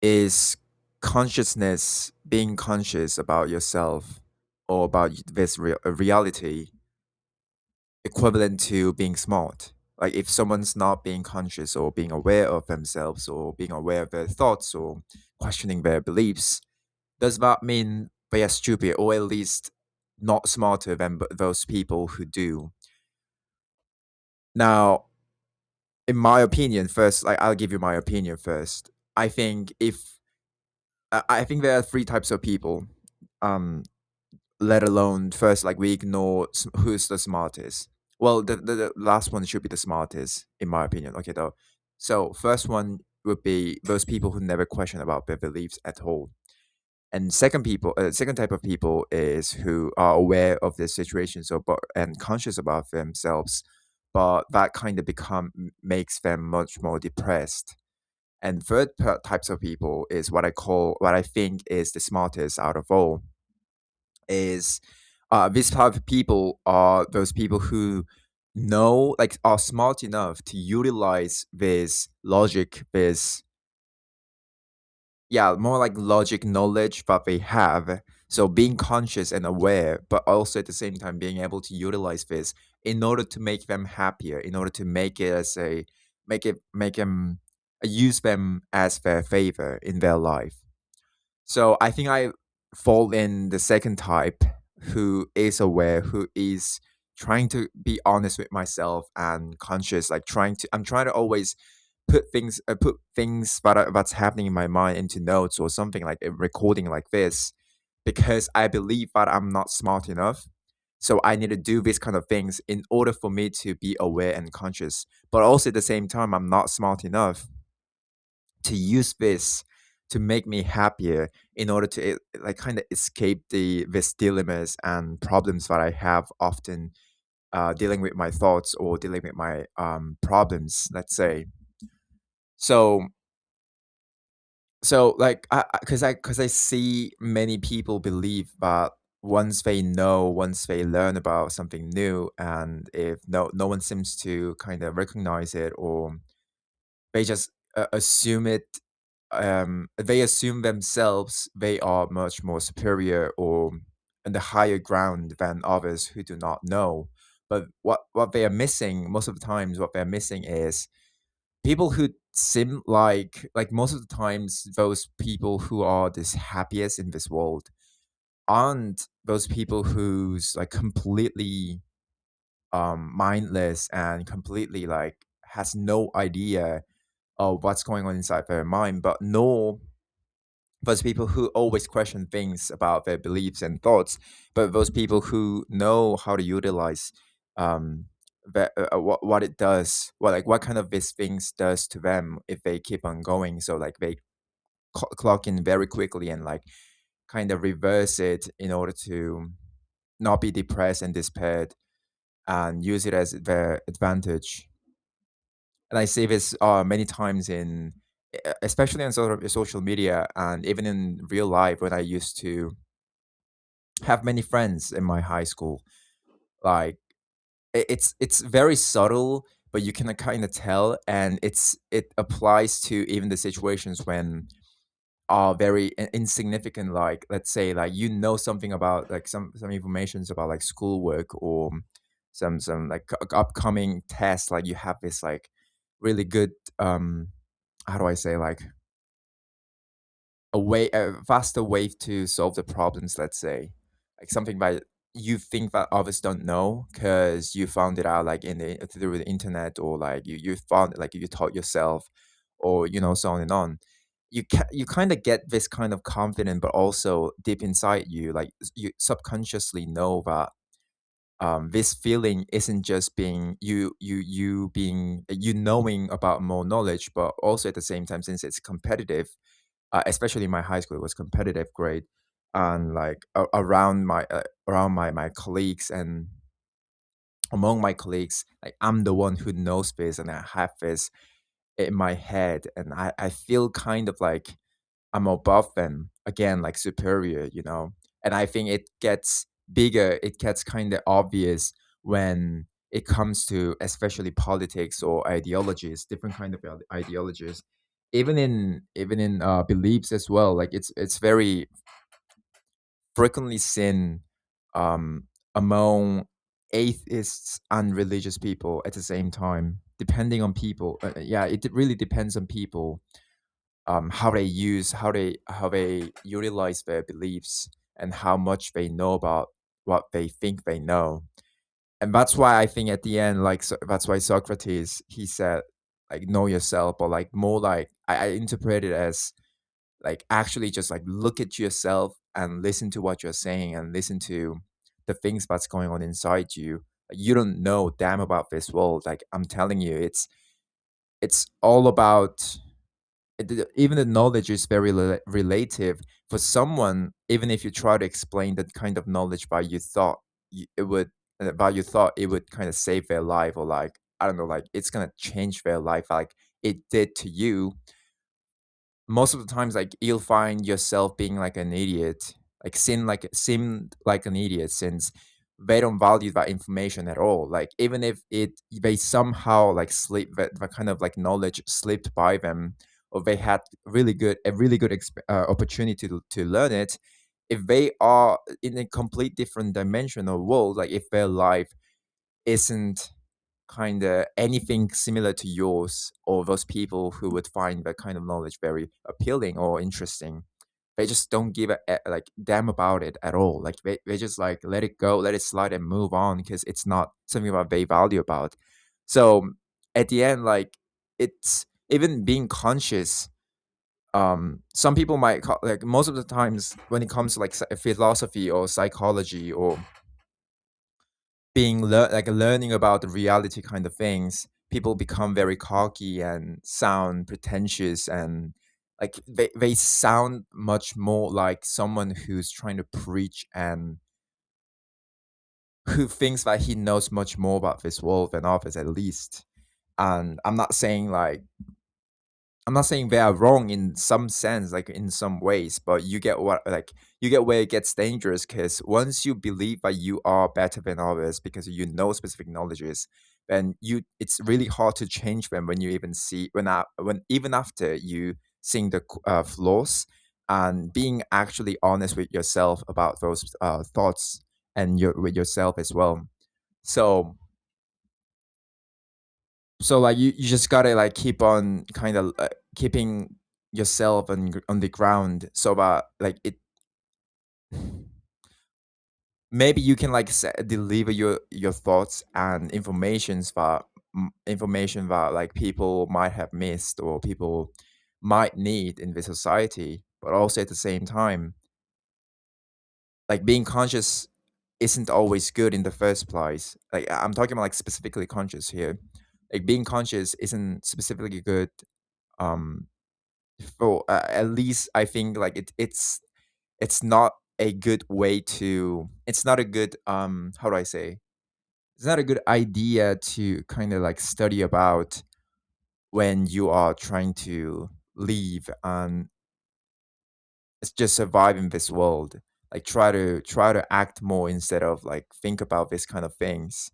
is consciousness, being conscious about yourself or about this reality, equivalent to being smart? Like if someone's not being conscious or being aware of themselves or being aware of their thoughts or questioning their beliefs, does that mean they are stupid or at least not smarter than those people who do? Now, in my opinion, first, like I'll give you my opinion first. I think if I think there are three types of people. Um, let alone first, like we ignore who's the smartest. Well, the last one should be the smartest, in my opinion. Okay, though. So first one would be those people who never question about their beliefs at all. And second type of people is who are aware of their situations or and conscious about themselves, but that kind of makes them much more depressed. And types of people is what I think is the smartest out of all. Is These type of people are those people who know, like, are smart enough to utilize this logic, this, yeah, more like logic knowledge that they have. So being conscious and aware, but also at the same time being able to utilize this in order to make them happier, in order to make it as a make them use them as their favor in their life. So I think I fall in the second type, who is aware, who is trying to be honest with myself and conscious, like I'm trying to always put things that's happening in my mind into notes or something, like a recording like this, because I believe that I'm not smart enough. So I need to do these kind of things in order for me to be aware and conscious. But also at the same time, I'm not smart enough to use this to make me happier in order to like kind of escape these dilemmas and problems that I have often, dealing with my thoughts or dealing with my problems, let's say. So like because I see many people believe that once they learn about something new, and if no one seems to kind of recognize it, or they just assume it, they assume themselves they are much more superior or in the higher ground than others who do not know. But what they are missing most of the times, what they're missing is people who seem like most of the times those people who are this happiest in this world aren't those people who's like completely mindless and completely like has no idea of what's going on inside their mind, but nor those people who always question things about their beliefs and thoughts, but those people who know how to utilize um what it does, what kind of these things does to them if they keep on going. So like they clock in very quickly and like kind of reverse it in order to not be depressed and despaired, and use it as their advantage. And I see this many times in, especially on sort of social media, and even in real life when I used to have many friends in my high school. Like it's very subtle, but you can kind of tell, and it applies to even the situations when are very insignificant. Like let's say like something about like some informations about like schoolwork or some like upcoming tests. Like you have this like really good, how do I say, like a faster way to solve the problems, let's say, like something that you think that others don't know because you found it out like in the through the internet, or like you found it, like you taught yourself, or so on and on. You kind of get this kind of confident, but also deep inside you, like you subconsciously know that this feeling isn't just being you knowing about more knowledge, but also at the same time, since it's competitive, especially in my high school, it was competitive grade, and like around my colleagues, and among my colleagues, like I'm the one who knows this, and I have this in my head, and I feel kind of like I'm above them again, like superior, and I think it gets bigger, it gets kind of obvious when it comes to especially politics or ideologies, different kind of ideologies. even in beliefs as well. Like it's very frequently seen um among atheists and religious people at the same time, depending on people. Yeah, it really depends on people, how they utilize their beliefs and how much they know about what they think they know. And that's why I think at the end, like, that's why Socrates, he said, like, know yourself, or like more like, I interpret it as like actually just like look at yourself and listen to what you're saying and listen to the things that's going on inside you. You don't know damn about this world. Like, I'm telling you, it's all about even the knowledge is very relative for someone. Even if you try to explain that kind of knowledge by your thought, it would by your thought, it would kind of save their life, or like, I don't know, like it's gonna change their life like it did to you. Most of the times, like, you'll find yourself being like an idiot, like seem like an idiot, since they don't value that information at all. Like, even if they somehow like slip that kind of like knowledge slipped by them, or they had a really good opportunity to learn it. If they are in a complete different dimension or world, like if their life isn't kind of anything similar to yours, or those people who would find that kind of knowledge very appealing or interesting, they just don't give a like damn about it at all. Like, they just like let it go, let it slide and move on, because it's not something that they value about. So at the end, like, it's even being conscious. Some people might like, most of the times when it comes to like philosophy or psychology, or like learning about the reality kind of things, people become very cocky and sound pretentious, and like they sound much more like someone who's trying to preach, and who thinks that he knows much more about this world than others, at least. And I'm not saying they are wrong in some sense, like in some ways, but you get where it gets dangerous, because once you believe that you are better than others because you know specific knowledges, then it's really hard to change them when you even see when even after you seeing the flaws, and being actually honest with yourself about those thoughts, and with yourself as well. So like, you just gotta like keep on kind of keeping yourself on the ground, so that like it maybe you can like deliver your thoughts and information that like people might have missed, or people might need in the society. But also at the same time, like, being conscious isn't always good in the first place. Like, I'm talking about like specifically conscious here. Like, being conscious isn't specifically good. um for at least I think like it's not a good way to it's not a good how do I say, it's not a good idea to kind of like study about when you are trying to live and it's just survive in this world. Like, try to act more instead of like think about this kind of things.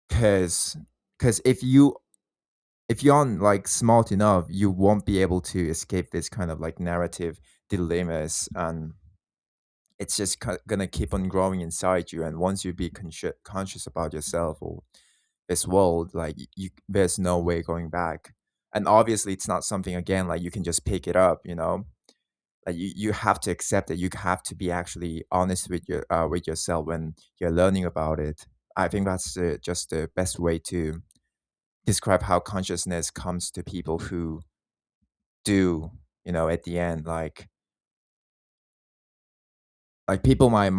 Because if you're not like smart enough, you won't be able to escape this kind of like narrative dilemmas, and it's just gonna keep on growing inside you. And once you be conscious about yourself or this world, like, there's no way going back. And obviously, it's not something, again, like you can just pick it up. Like, you have to accept it. You have to be actually honest with yourself when you're learning about it. I think that's just the best way to describe how consciousness comes to people who do, at the end, like people, my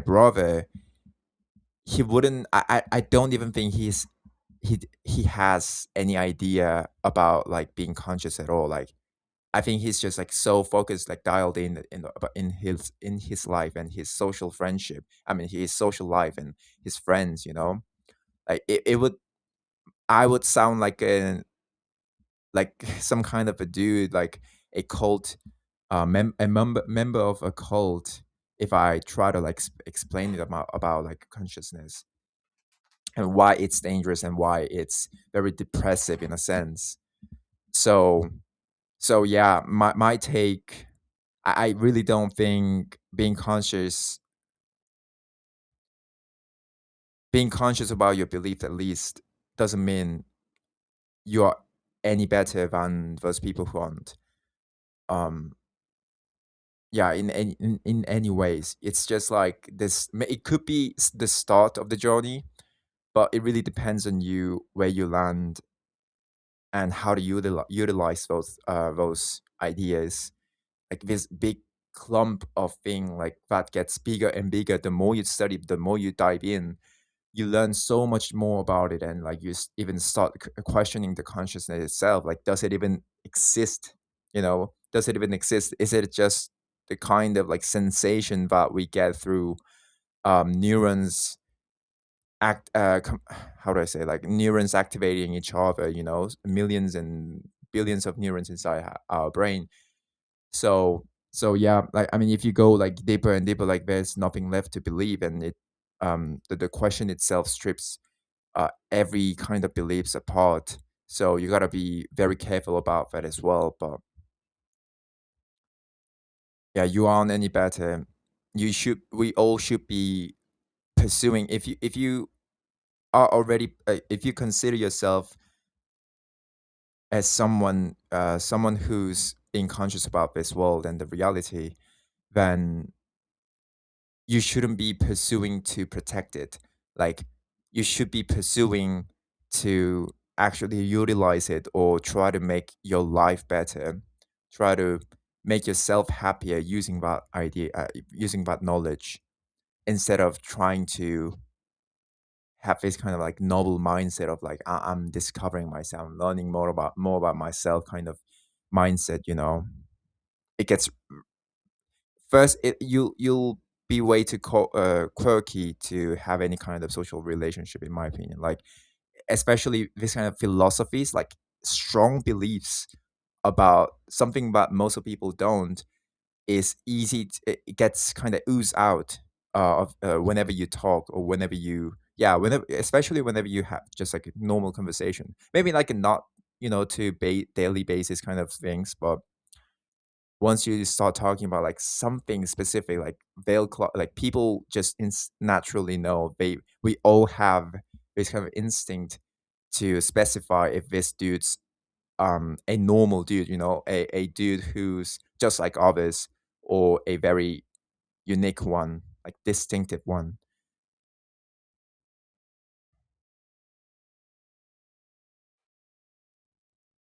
brother, he wouldn't I don't even think he has any idea about like being conscious at all. Like, I think he's just like so focused, like dialed in his life and his social friendship. I mean, his social life and his friends, like I would sound like like some kind of a dude, like a cult, a member of a cult, if I try to like explain it about like consciousness. and why it's dangerous and why it's very depressive in a sense. So yeah, my take, I really don't think being conscious about your belief at least doesn't mean you're any better than those people who aren't. Um, yeah, in any ways, it's just like this. It could be the start of the journey, but it really depends on you where you land and how to utilize those ideas. Like this big clump of thing like that gets bigger and bigger. The more you study, the more you dive in, you learn so much more about it, and like even start questioning the consciousness itself. Like, does it even exist? Does it even exist? Is it just the kind of like sensation that we get through neurons act how do I say, like neurons activating each other, millions and billions of neurons inside our brain. So yeah, like, I mean, if you go like deeper and deeper, like there's nothing left to believe, and the question itself strips every kind of beliefs apart. So you got to be very careful about that as well. But yeah, you aren't any better. We all should be pursuing. If you are already, if you consider yourself as someone who's being conscious about this world and the reality, then you shouldn't be pursuing to protect it. Like, you should be pursuing to actually utilize it or try to make your life better, try to make yourself happier using that idea, using that knowledge, instead of trying to have this kind of like novel mindset of like, I'm discovering myself, I'm learning more about myself kind of mindset. It gets first, you'll be way too quirky to have any kind of social relationship, in my opinion. Like, especially this kind of philosophies, like strong beliefs about something that most of people don't, is easy it gets kind of ooze out whenever you talk, or whenever you yeah whenever especially whenever you have just like a normal conversation, maybe like a not to daily basis kind of things. But once you start talking about like something specific, like like people just naturally know, we all have this kind of instinct to specify if this dude's a normal dude, a dude who's just like others, or a very unique one, like distinctive one.